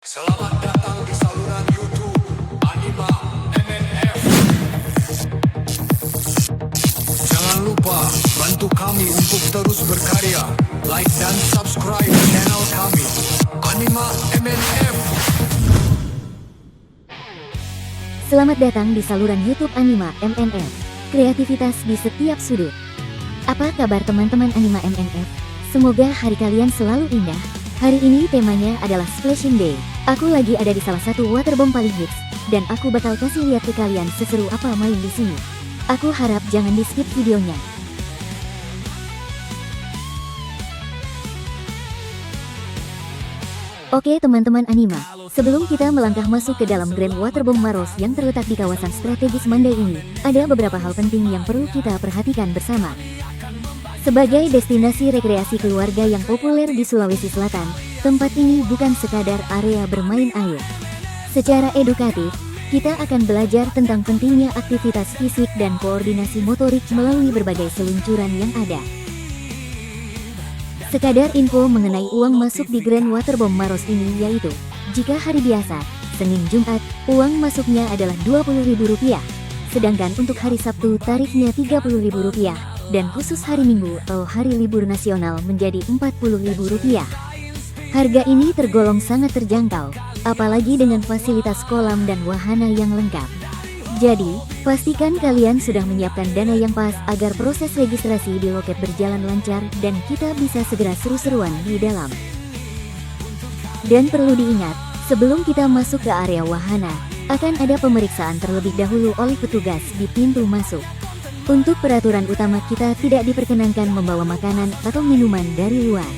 Selamat datang di saluran YouTube Anima MNF. Jangan lupa bantu kami untuk terus berkarya. Like dan subscribe channel kami Anima MNF. Selamat datang di saluran YouTube Anima MNF. Kreativitas di setiap sudut. Apa kabar teman-teman Anima MNF? Semoga hari kalian selalu indah. Hari ini temanya adalah Splashing Day. Aku lagi ada di salah satu waterbomb paling hits, dan aku bakal kasih lihat ke kalian seseru apa main di sini. Aku harap jangan di skip videonya. Oke teman-teman Anima, sebelum kita melangkah masuk ke dalam Grand Waterbomb Maros yang terletak di kawasan strategis Mandai ini, ada beberapa hal penting yang perlu kita perhatikan bersama. Sebagai destinasi rekreasi keluarga yang populer di Sulawesi Selatan, tempat ini bukan sekadar area bermain air. Secara edukatif, kita akan belajar tentang pentingnya aktivitas fisik dan koordinasi motorik melalui berbagai seluncuran yang ada. Sekadar info mengenai uang masuk di Grand Waterbomb Maros ini yaitu, jika hari biasa, Senin Jumat, uang masuknya adalah Rp20.000, sedangkan untuk hari Sabtu tarifnya Rp30.000, dan khusus hari Minggu atau hari libur nasional menjadi Rp40.000. Harga ini tergolong sangat terjangkau, apalagi dengan fasilitas kolam dan wahana yang lengkap. Jadi, pastikan kalian sudah menyiapkan dana yang pas agar proses registrasi di loket berjalan lancar dan kita bisa segera seru-seruan di dalam. Dan perlu diingat, sebelum kita masuk ke area wahana, akan ada pemeriksaan terlebih dahulu oleh petugas di pintu masuk. Untuk peraturan utama, kita tidak diperkenankan membawa makanan atau minuman dari luar.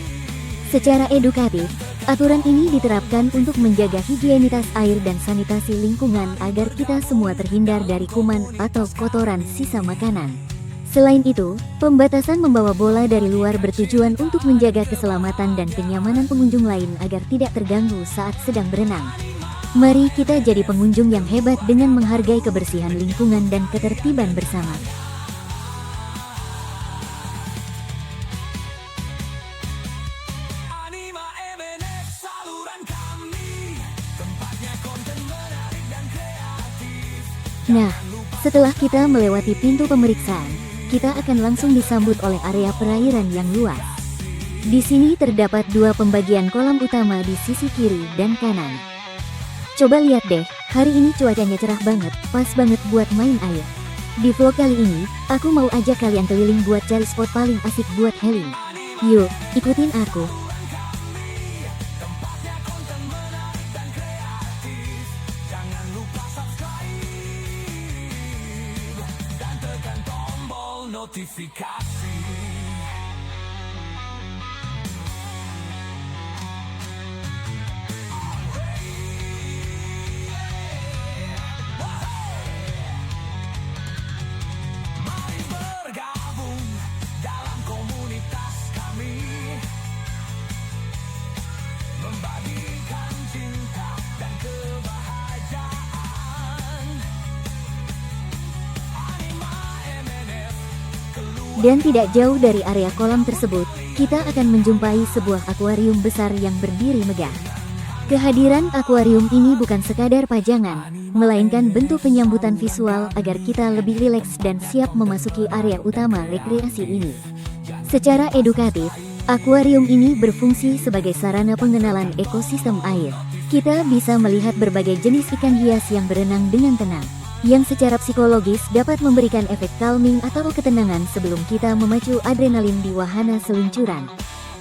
Secara edukatif, aturan ini diterapkan untuk menjaga higienitas air dan sanitasi lingkungan agar kita semua terhindar dari kuman atau kotoran sisa makanan. Selain itu, pembatasan membawa bola dari luar bertujuan untuk menjaga keselamatan dan kenyamanan pengunjung lain agar tidak terganggu saat sedang berenang. Mari kita jadi pengunjung yang hebat dengan menghargai kebersihan lingkungan dan ketertiban bersama. Nah, setelah kita melewati pintu pemeriksaan, kita akan langsung disambut oleh area perairan yang luas. Di sini terdapat dua pembagian kolam utama di sisi kiri dan kanan. Coba lihat deh, hari ini cuacanya cerah banget, pas banget buat main air. Di vlog kali ini, aku mau ajak kalian keliling buat cari spot paling asik buat healing. Yuk, ikutin aku. Notifikasi. Mari bergabung dalam komunitas kami, membagikan cinta dan kebahagiaan. Anima MNF. Dan tidak jauh dari area kolam tersebut, kita akan menjumpai sebuah akuarium besar yang berdiri megah. Kehadiran akuarium ini bukan sekadar pajangan, melainkan bentuk penyambutan visual agar kita lebih rileks dan siap memasuki area utama rekreasi ini. Secara edukatif, akuarium ini berfungsi sebagai sarana pengenalan ekosistem air. Kita bisa melihat berbagai jenis ikan hias yang berenang dengan tenang, yang secara psikologis dapat memberikan efek calming atau ketenangan sebelum kita memacu adrenalin di wahana seluncuran.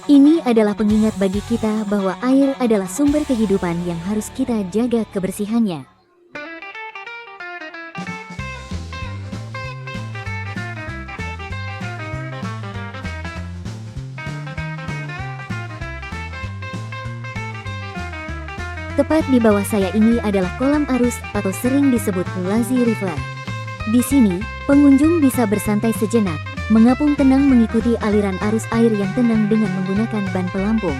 Ini adalah pengingat bagi kita bahwa air adalah sumber kehidupan yang harus kita jaga kebersihannya. Tepat di bawah saya ini adalah kolam arus atau sering disebut lazy river. Di sini, pengunjung bisa bersantai sejenak, mengapung tenang mengikuti aliran arus air yang tenang dengan menggunakan ban pelampung.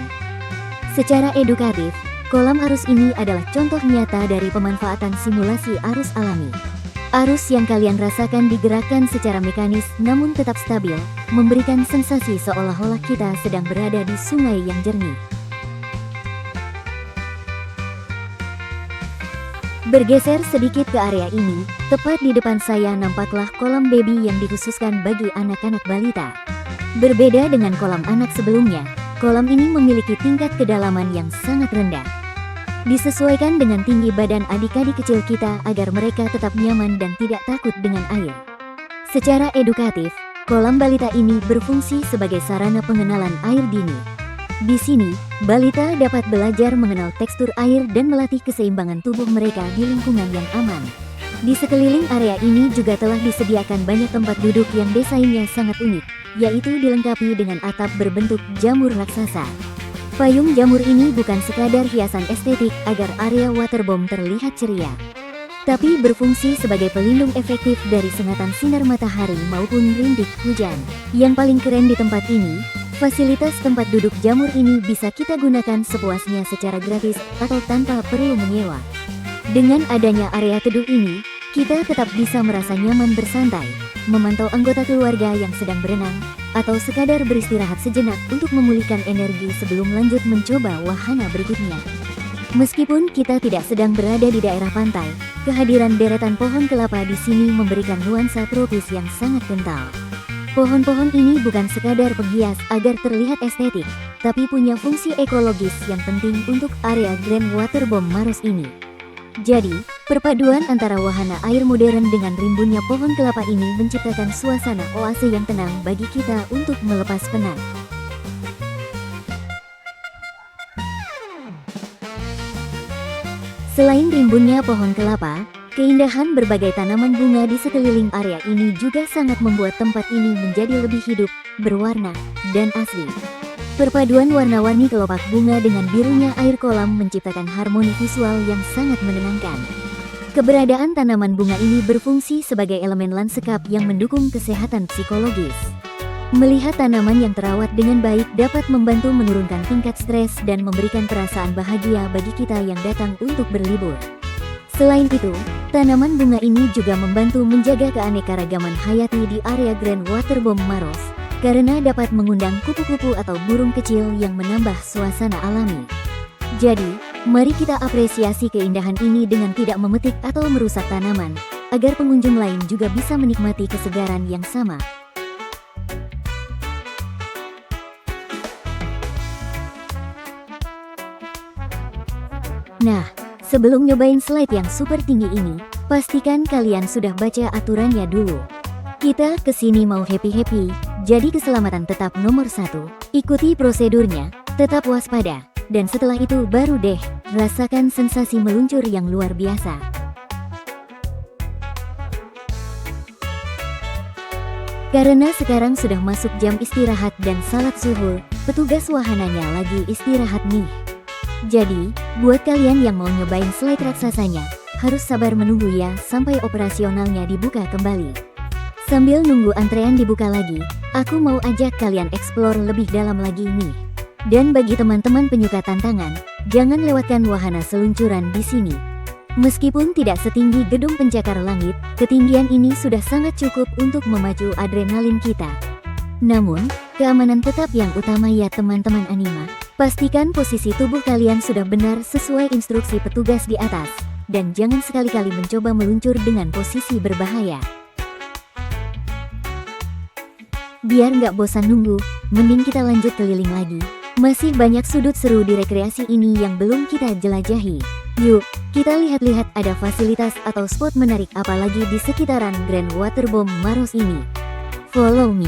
Secara edukatif, kolam arus ini adalah contoh nyata dari pemanfaatan simulasi arus alami. Arus yang kalian rasakan digerakkan secara mekanis namun tetap stabil, memberikan sensasi seolah-olah kita sedang berada di sungai yang jernih. Bergeser sedikit ke area ini, tepat di depan saya nampaklah kolam baby yang dikhususkan bagi anak-anak balita. Berbeda dengan kolam anak sebelumnya, kolam ini memiliki tingkat kedalaman yang sangat rendah. Disesuaikan dengan tinggi badan adik-adik kecil kita agar mereka tetap nyaman dan tidak takut dengan air. Secara edukatif, kolam balita ini berfungsi sebagai sarana pengenalan air dini. Di sini, balita dapat belajar mengenal tekstur air dan melatih keseimbangan tubuh mereka di lingkungan yang aman. Di sekeliling area ini juga telah disediakan banyak tempat duduk yang desainnya sangat unik, yaitu dilengkapi dengan atap berbentuk jamur raksasa. Payung jamur ini bukan sekadar hiasan estetik agar area waterboom terlihat ceria, tapi berfungsi sebagai pelindung efektif dari sengatan sinar matahari maupun rintik hujan. Yang paling keren di tempat ini, fasilitas tempat duduk jamur ini bisa kita gunakan sepuasnya secara gratis atau tanpa perlu menyewa. Dengan adanya area teduh ini, kita tetap bisa merasa nyaman bersantai, memantau anggota keluarga yang sedang berenang, atau sekadar beristirahat sejenak untuk memulihkan energi sebelum lanjut mencoba wahana berikutnya. Meskipun kita tidak sedang berada di daerah pantai, kehadiran deretan pohon kelapa di sini memberikan nuansa tropis yang sangat kental. Pohon-pohon ini bukan sekadar penghias agar terlihat estetik, tapi punya fungsi ekologis yang penting untuk area Grand Waterboom Maros ini. Jadi, perpaduan antara wahana air modern dengan rimbunnya pohon kelapa ini menciptakan suasana oase yang tenang bagi kita untuk melepas penat. Selain rimbunnya pohon kelapa, keindahan berbagai tanaman bunga di sekeliling area ini juga sangat membuat tempat ini menjadi lebih hidup, berwarna, dan asli. Perpaduan warna-warni kelopak bunga dengan birunya air kolam menciptakan harmoni visual yang sangat menenangkan. Keberadaan tanaman bunga ini berfungsi sebagai elemen lanskap yang mendukung kesehatan psikologis. Melihat tanaman yang terawat dengan baik dapat membantu menurunkan tingkat stres dan memberikan perasaan bahagia bagi kita yang datang untuk berlibur. Selain itu, tanaman bunga ini juga membantu menjaga keanekaragaman hayati di area Grand Waterboom Maros, karena dapat mengundang kupu-kupu atau burung kecil yang menambah suasana alami. Jadi, mari kita apresiasi keindahan ini dengan tidak memetik atau merusak tanaman, agar pengunjung lain juga bisa menikmati kesegaran yang sama. Nah, sebelum nyobain slide yang super tinggi ini, pastikan kalian sudah baca aturannya dulu. Kita kesini mau happy-happy, jadi keselamatan tetap nomor 1. Ikuti prosedurnya, tetap waspada, dan setelah itu baru deh, rasakan sensasi meluncur yang luar biasa. Karena sekarang sudah masuk jam istirahat dan salat zuhur, petugas wahananya lagi istirahat nih. Jadi, buat kalian yang mau nyobain slide raksasanya, harus sabar menunggu ya sampai operasionalnya dibuka kembali. Sambil nunggu antrean dibuka lagi, aku mau ajak kalian explore lebih dalam lagi nih. Dan bagi teman-teman penyuka tantangan, jangan lewatkan wahana seluncuran di sini. Meskipun tidak setinggi gedung pencakar langit, ketinggian ini sudah sangat cukup untuk memacu adrenalin kita. Namun, keamanan tetap yang utama ya teman-teman anima. Pastikan posisi tubuh kalian sudah benar sesuai instruksi petugas di atas, dan jangan sekali-kali mencoba meluncur dengan posisi berbahaya. Biar nggak bosan nunggu, mending kita lanjut keliling lagi. Masih banyak sudut seru di rekreasi ini yang belum kita jelajahi. Yuk, kita lihat-lihat ada fasilitas atau spot menarik apa lagi di sekitaran Grand Waterboom Maros ini. Follow me.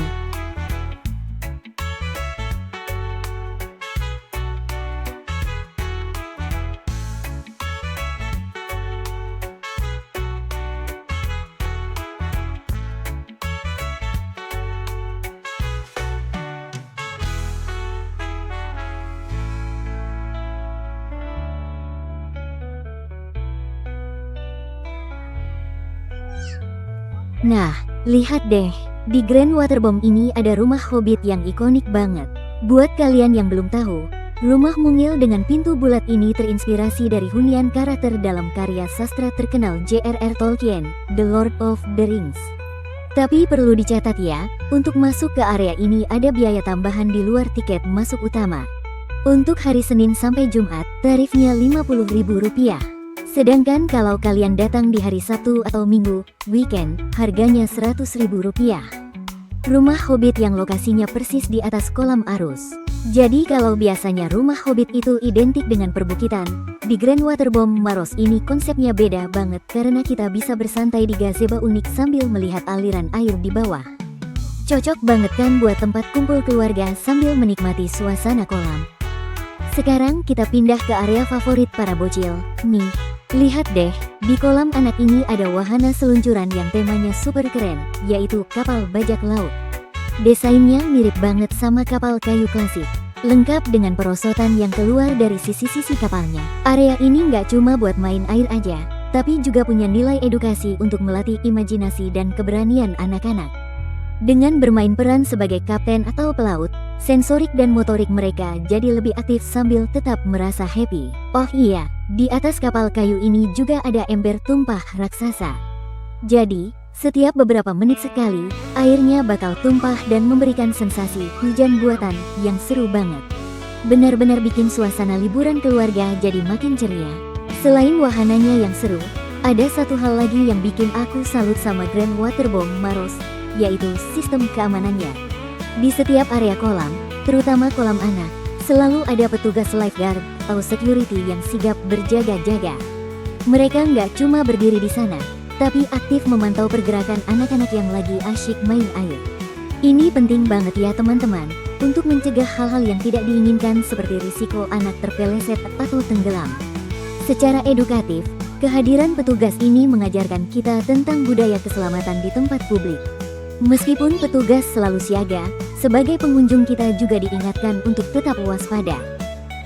Nah, lihat deh, di Grand Waterboom ini ada rumah hobbit yang ikonik banget. Buat kalian yang belum tahu, rumah mungil dengan pintu bulat ini terinspirasi dari hunian karakter dalam karya sastra terkenal J.R.R. Tolkien, The Lord of the Rings. Tapi perlu dicatat ya, untuk masuk ke area ini ada biaya tambahan di luar tiket masuk utama. Untuk hari Senin sampai Jumat, tarifnya Rp50.000. Sedangkan kalau kalian datang di hari Sabtu atau Minggu, weekend, harganya Rp100.000. Rumah Hobbit yang lokasinya persis di atas kolam arus. Jadi kalau biasanya rumah Hobbit itu identik dengan perbukitan, di Grand Waterbomb Maros ini konsepnya beda banget karena kita bisa bersantai di gazebo unik sambil melihat aliran air di bawah. Cocok banget kan buat tempat kumpul keluarga sambil menikmati suasana kolam. Sekarang kita pindah ke area favorit para bocil. Nih, lihat deh, di kolam anak ini ada wahana seluncuran yang temanya super keren, yaitu kapal bajak laut. Desainnya mirip banget sama kapal kayu klasik, lengkap dengan perosotan yang keluar dari sisi-sisi kapalnya. Area ini nggak cuma buat main air aja, tapi juga punya nilai edukasi untuk melatih imajinasi dan keberanian anak-anak. Dengan bermain peran sebagai kapten atau pelaut, sensorik dan motorik mereka jadi lebih aktif sambil tetap merasa happy. Oh iya, di atas kapal kayu ini juga ada ember tumpah raksasa. Jadi, setiap beberapa menit sekali, airnya bakal tumpah dan memberikan sensasi hujan buatan yang seru banget. Benar-benar bikin suasana liburan keluarga jadi makin ceria. Selain wahananya yang seru, ada satu hal lagi yang bikin aku salut sama Grand Waterbomb Maros, yaitu sistem keamanannya. Di setiap area kolam, terutama kolam anak, selalu ada petugas lifeguard atau security yang sigap berjaga-jaga. Mereka nggak cuma berdiri di sana, tapi aktif memantau pergerakan anak-anak yang lagi asyik main air. Ini penting banget ya teman-teman, untuk mencegah hal-hal yang tidak diinginkan seperti risiko anak terpeleset atau tenggelam. Secara edukatif, kehadiran petugas ini mengajarkan kita tentang budaya keselamatan di tempat publik. Meskipun petugas selalu siaga, sebagai pengunjung kita juga diingatkan untuk tetap waspada.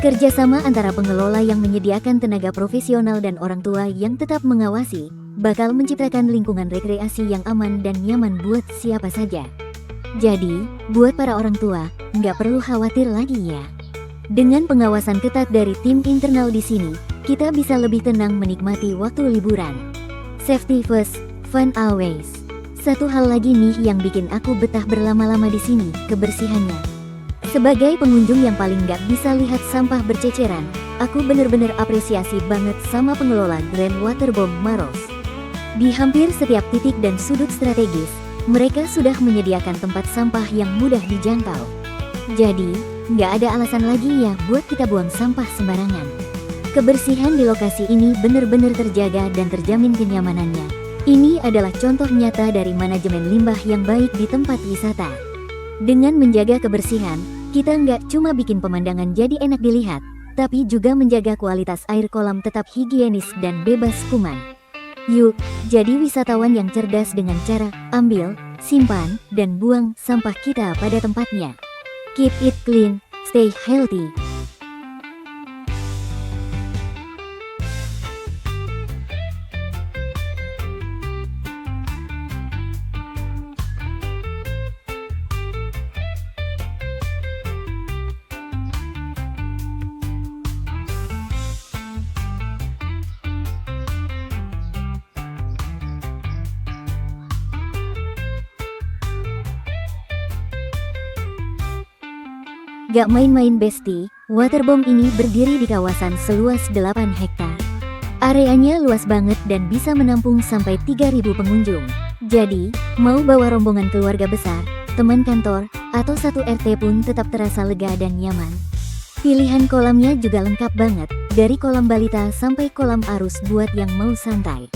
Kerjasama antara pengelola yang menyediakan tenaga profesional dan orang tua yang tetap mengawasi, bakal menciptakan lingkungan rekreasi yang aman dan nyaman buat siapa saja. Jadi, buat para orang tua, nggak perlu khawatir lagi ya. Dengan pengawasan ketat dari tim internal di sini, kita bisa lebih tenang menikmati waktu liburan. Safety first, fun always. Satu hal lagi nih yang bikin aku betah berlama-lama di sini, kebersihannya. Sebagai pengunjung yang paling nggak bisa lihat sampah berceceran, aku bener-bener apresiasi banget sama pengelola Grand Waterbomb Maros. Di hampir setiap titik dan sudut strategis, mereka sudah menyediakan tempat sampah yang mudah dijangkau. Jadi, nggak ada alasan lagi ya buat kita buang sampah sembarangan. Kebersihan di lokasi ini bener-bener terjaga dan terjamin kenyamanannya. Ini adalah contoh nyata dari manajemen limbah yang baik di tempat wisata. Dengan menjaga kebersihan, kita nggak cuma bikin pemandangan jadi enak dilihat, tapi juga menjaga kualitas air kolam tetap higienis dan bebas kuman. Yuk, jadi wisatawan yang cerdas dengan cara ambil, simpan, dan buang sampah kita pada tempatnya. Keep it clean, stay healthy. Gak main-main besti, waterbomb ini berdiri di kawasan seluas 8 hektar. Areanya luas banget dan bisa menampung sampai 3.000 pengunjung. Jadi, mau bawa rombongan keluarga besar, teman kantor, atau satu RT pun tetap terasa lega dan nyaman. Pilihan kolamnya juga lengkap banget, dari kolam balita sampai kolam arus buat yang mau santai.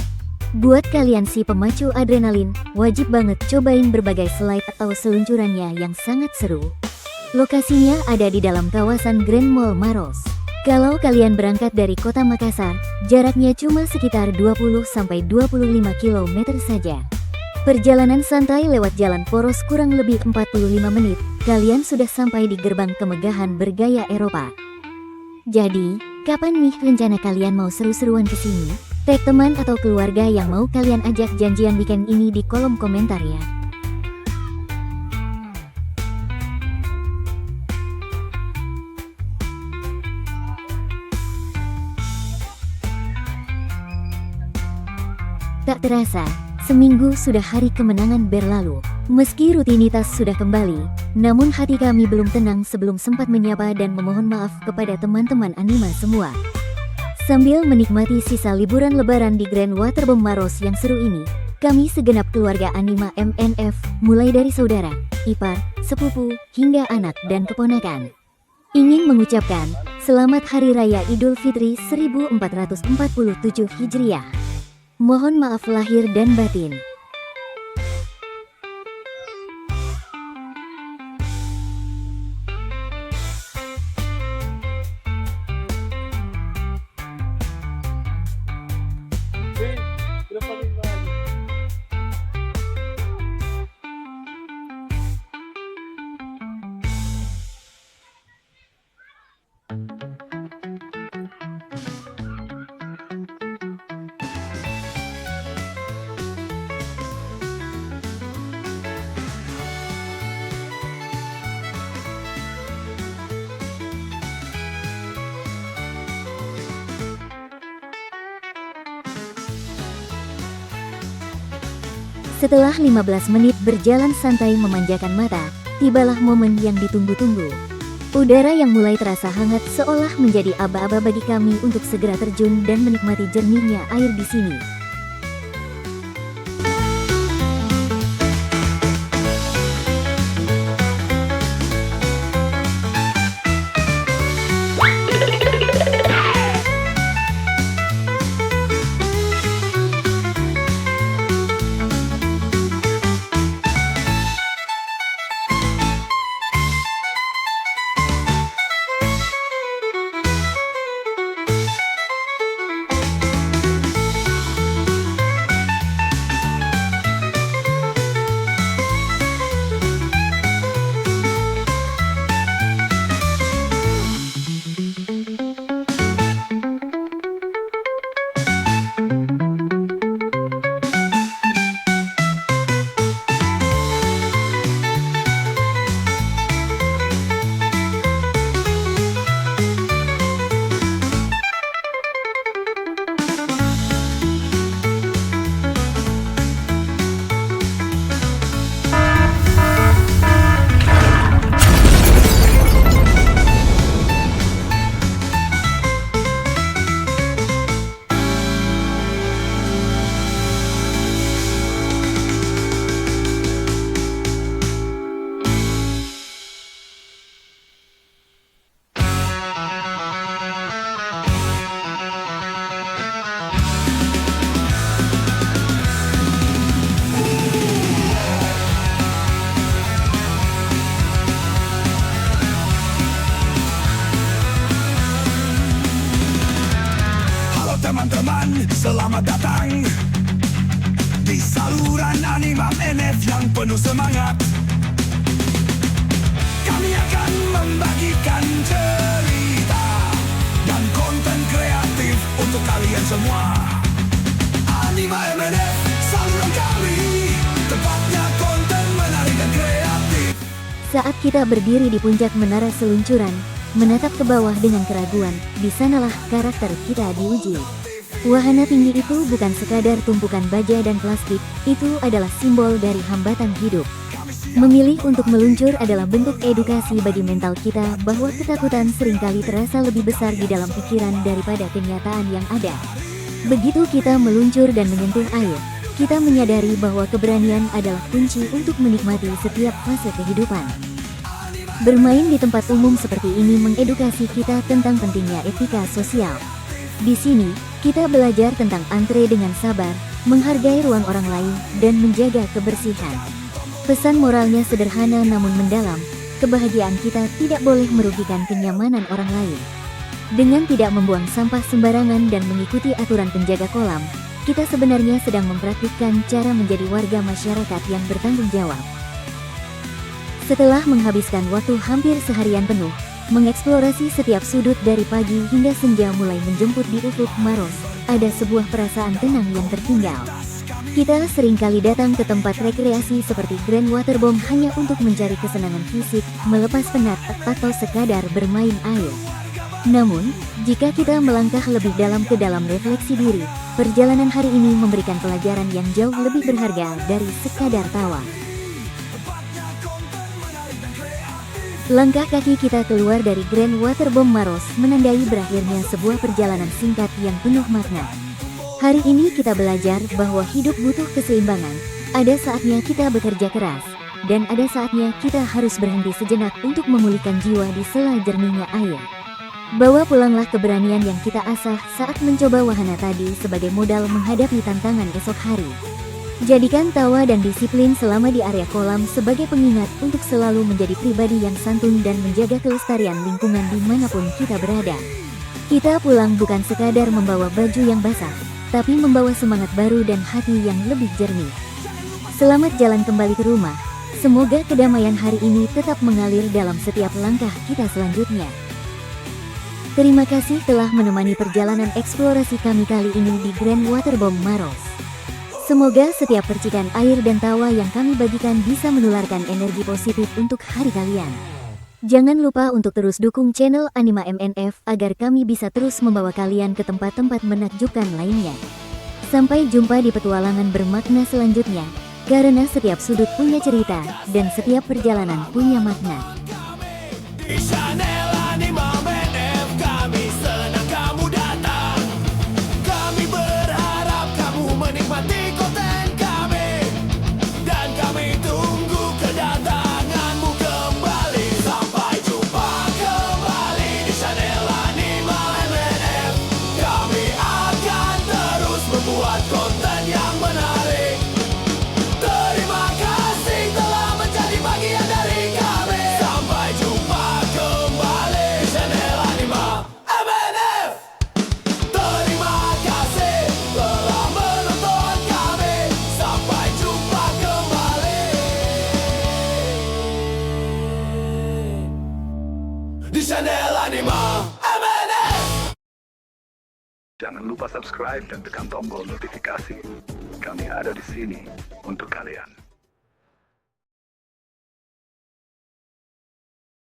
Buat kalian si pemacu adrenalin, wajib banget cobain berbagai slide atau seluncurannya yang sangat seru. Lokasinya ada di dalam kawasan Grand Mall Maros. Kalau kalian berangkat dari kota Makassar, jaraknya cuma sekitar 20-25 km saja. Perjalanan santai lewat jalan poros kurang lebih 45 menit, kalian sudah sampai di gerbang kemegahan bergaya Eropa. Jadi, kapan nih rencana kalian mau seru-seruan ke sini? Tag teman atau keluarga yang mau kalian ajak janjian weekend ini di kolom komentar ya. Tak terasa, seminggu sudah hari kemenangan berlalu. Meski rutinitas sudah kembali, namun hati kami belum tenang sebelum sempat menyapa dan memohon maaf kepada teman-teman Anima semua. Sambil menikmati sisa liburan lebaran di Grand Waterbomb Maros yang seru ini, kami segenap keluarga Anima MNF, mulai dari saudara, ipar, sepupu, hingga anak dan keponakan, ingin mengucapkan Selamat Hari Raya Idul Fitri 1447 Hijriah. Mohon maaf lahir dan batin. Setelah 15 menit berjalan santai memanjakan mata, tibalah momen yang ditunggu-tunggu. Udara yang mulai terasa hangat seolah menjadi aba-aba bagi kami untuk segera terjun dan menikmati jernihnya air di sini. Teman-teman, selamat datang di saluran Anima MNF yang penuh semangat. Kami akan membagikan cerita dan konten kreatif untuk kalian semua. Anima MNF, saluran kami, tempatnya konten menarik dan kreatif. Saat kita berdiri di puncak menara seluncuran, menatap ke bawah dengan keraguan, di sanalah karakter kita diuji. Wahana tinggi itu bukan sekadar tumpukan baja dan plastik, itu adalah simbol dari hambatan hidup. Memilih untuk meluncur adalah bentuk edukasi bagi mental kita bahwa ketakutan seringkali terasa lebih besar di dalam pikiran daripada kenyataan yang ada. Begitu kita meluncur dan menyentuh air, kita menyadari bahwa keberanian adalah kunci untuk menikmati setiap fase kehidupan. Bermain di tempat umum seperti ini mengedukasi kita tentang pentingnya etika sosial. Di sini, kita belajar tentang antre dengan sabar, menghargai ruang orang lain, dan menjaga kebersihan. Pesan moralnya sederhana namun mendalam, kebahagiaan kita tidak boleh merugikan kenyamanan orang lain. Dengan tidak membuang sampah sembarangan dan mengikuti aturan penjaga kolam, kita sebenarnya sedang mempraktikkan cara menjadi warga masyarakat yang bertanggung jawab. Setelah menghabiskan waktu hampir seharian penuh, mengeksplorasi setiap sudut dari pagi hingga senja mulai menjemput di ufuk Maros, ada sebuah perasaan tenang yang tertinggal. Kita seringkali datang ke tempat rekreasi seperti Grand Waterbomb hanya untuk mencari kesenangan fisik, melepas penat, atau sekadar bermain air. Namun, jika kita melangkah lebih dalam ke dalam refleksi diri, perjalanan hari ini memberikan pelajaran yang jauh lebih berharga dari sekadar tawa. Langkah kaki kita keluar dari Grand Waterbomb Maros menandai berakhirnya sebuah perjalanan singkat yang penuh makna. Hari ini kita belajar bahwa hidup butuh keseimbangan. Ada saatnya kita bekerja keras, dan ada saatnya kita harus berhenti sejenak untuk memulihkan jiwa di sela jernihnya air. Bawa pulanglah keberanian yang kita asah saat mencoba wahana tadi sebagai modal menghadapi tantangan esok hari. Jadikan tawa dan disiplin selama di area kolam sebagai pengingat untuk selalu menjadi pribadi yang santun dan menjaga kelestarian lingkungan dimanapun kita berada. Kita pulang bukan sekadar membawa baju yang basah, tapi membawa semangat baru dan hati yang lebih jernih. Selamat jalan kembali ke rumah. Semoga kedamaian hari ini tetap mengalir dalam setiap langkah kita selanjutnya. Terima kasih telah menemani perjalanan eksplorasi kami kali ini di Grand Waterbomb Maros. Semoga setiap percikan air dan tawa yang kami bagikan bisa menularkan energi positif untuk hari kalian. Jangan lupa untuk terus dukung channel Anima MNF agar kami bisa terus membawa kalian ke tempat-tempat menakjubkan lainnya. Sampai jumpa di petualangan bermakna selanjutnya, karena setiap sudut punya cerita dan setiap perjalanan punya makna. Di channel Anima MNF kami senang kamu datang. Kami berharap kamu menikmati konten kami, dan kami tunggu kedatanganmu kembali. Sampai jumpa kembali di channel Anima MNF. Kami akan terus membuat konten yang menarik. Terima kasih telah menjadi bagian dari kami. Sampai jumpa kembali di channel Anima MNF. Terima kasih telah menonton kami. Sampai jumpa kembali di channel Anima MNF. Jangan lupa subscribe dan tekan tombol notifikasi. Kami ada di sini untuk kalian.